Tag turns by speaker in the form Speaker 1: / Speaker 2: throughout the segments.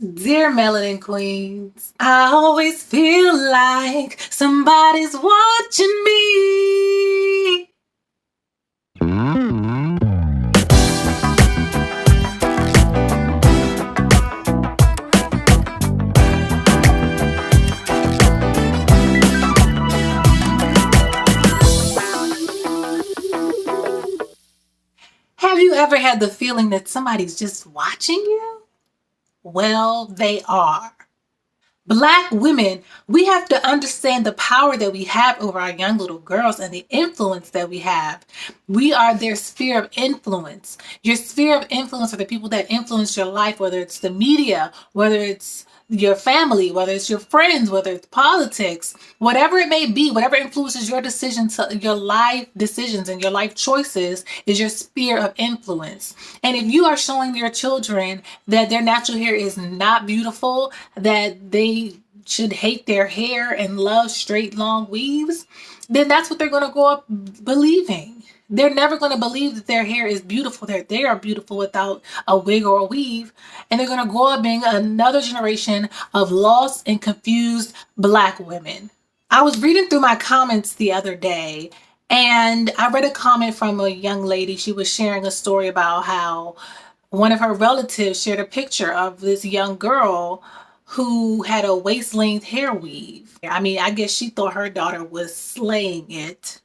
Speaker 1: Dear Melanin Queens, I always feel like somebody's watching me. Have you ever had the feeling that somebody's just watching you? Well, they are. Black women, we have to understand the power that we have over our young little girls and the influence that we have. We are their sphere of influence. Your sphere of influence are the people that influence your life, whether it's the media, whether it's your family, whether it's your friends, whether it's politics, whatever it may be, whatever influences your decisions, your life decisions and your life choices is your sphere of influence. And if you are showing your children that their natural hair is not beautiful, that they should hate their hair and love straight long weaves, then that's what they're going to grow up believing. They're never going to believe that their hair is beautiful, that they are beautiful without a wig or a weave. And they're going to grow up being another generation of lost and confused Black women. I was reading through my comments the other day, and I read a comment from a young lady. She was sharing a story about how one of her relatives shared a picture of this young girl who had a waist-length hair weave. I mean, I guess she thought her daughter was slaying it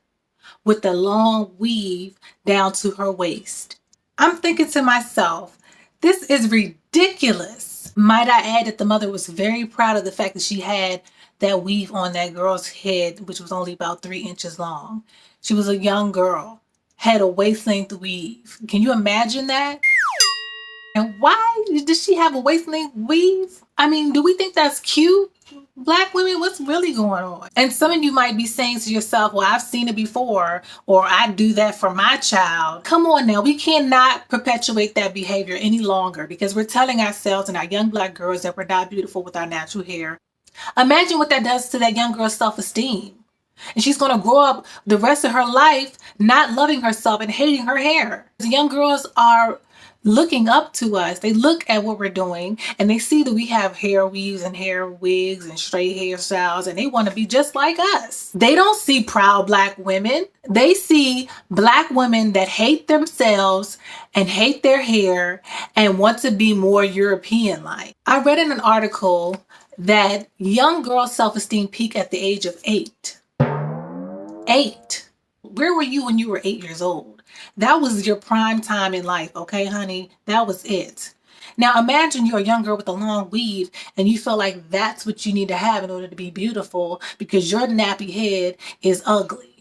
Speaker 1: with the long weave down to her waist. I'm thinking to myself, this is ridiculous. Might I add that the mother was very proud of the fact that she had that weave on that girl's head, which was only about 3 inches long. She was a young girl, had a waist-length weave. Can you imagine that? And why does she have a waist-length weave? I mean, do we think that's cute? Black women, what's really going on? And some of you might be saying to yourself, well, I've seen it before, or I do that for my child. Come on now, we cannot perpetuate that behavior any longer because we're telling ourselves and our young Black girls that we're not beautiful with our natural hair. Imagine what that does to that young girl's self-esteem. And she's going to grow up the rest of her life not loving herself and hating her hair. The young girls are looking up to us. They look at what we're doing and they see that we have hair weaves and hair wigs and straight hairstyles, and they want to be just like us. They don't see proud Black women. They see Black women that hate themselves and hate their hair and want to be more European-like. I read in an article that young girls' self-esteem peak at the age of 8. 8. Where were you when you were 8 years old? That was your prime time in life, okay, honey? That was it. Now imagine you're a young girl with a long weave and you feel like that's what you need to have in order to be beautiful because your nappy head is ugly.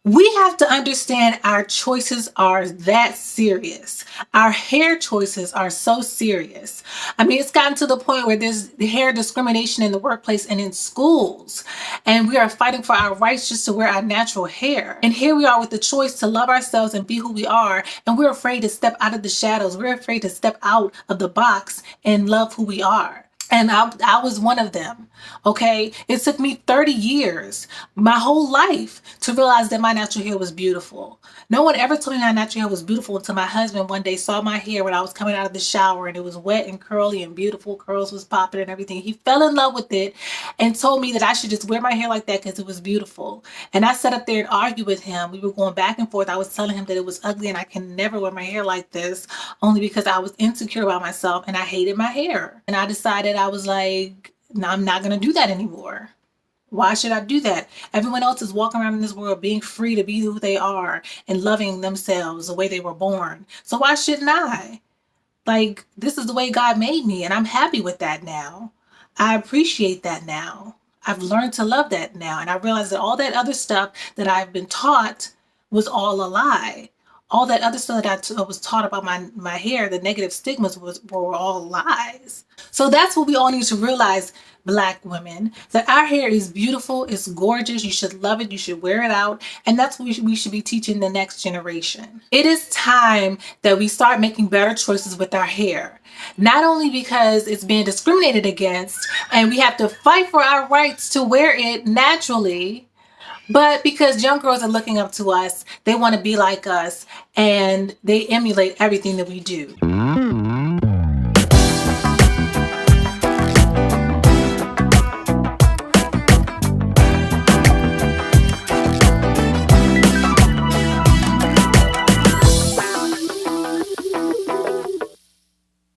Speaker 1: We have to understand our choices are that serious. Our hair choices are so serious. I mean, it's gotten to the point where there's hair discrimination in the workplace and in schools. And we are fighting for our rights just to wear our natural hair. And here we are with the choice to love ourselves and be who we are. And we're afraid to step out of the shadows. We're afraid to step out of the box and love who we are. And I was one of them, okay? It took me 30 years, my whole life, to realize that my natural hair was beautiful. No one ever told me my natural hair was beautiful until my husband one day saw my hair when I was coming out of the shower and it was wet and curly and beautiful. Curls was popping and everything. He fell in love with it and told me that I should just wear my hair like that because it was beautiful. And I sat up there and argued with him. We were going back and forth. I was telling him that it was ugly and I can never wear my hair like this only because I was insecure about myself and I hated my hair. And I decided I was like, no, I'm not going to do that anymore. Why should I do that? Everyone else is walking around in this world being free to be who they are and loving themselves the way they were born. So why shouldn't I? Like, this is the way God made me and I'm happy with that now. I appreciate that now. I've learned to love that now. And I realized that all that other stuff that I've been taught was all a lie. All that other stuff that I was taught about my hair, the negative stigmas were all lies. So that's what we all need to realize, Black women, that our hair is beautiful, it's gorgeous, you should love it, you should wear it out, and that's what we should be teaching the next generation. It is time that we start making better choices with our hair. Not only because it's being discriminated against and we have to fight for our rights to wear it naturally, but because young girls are looking up to us, they want to be like us, and they emulate everything that we do.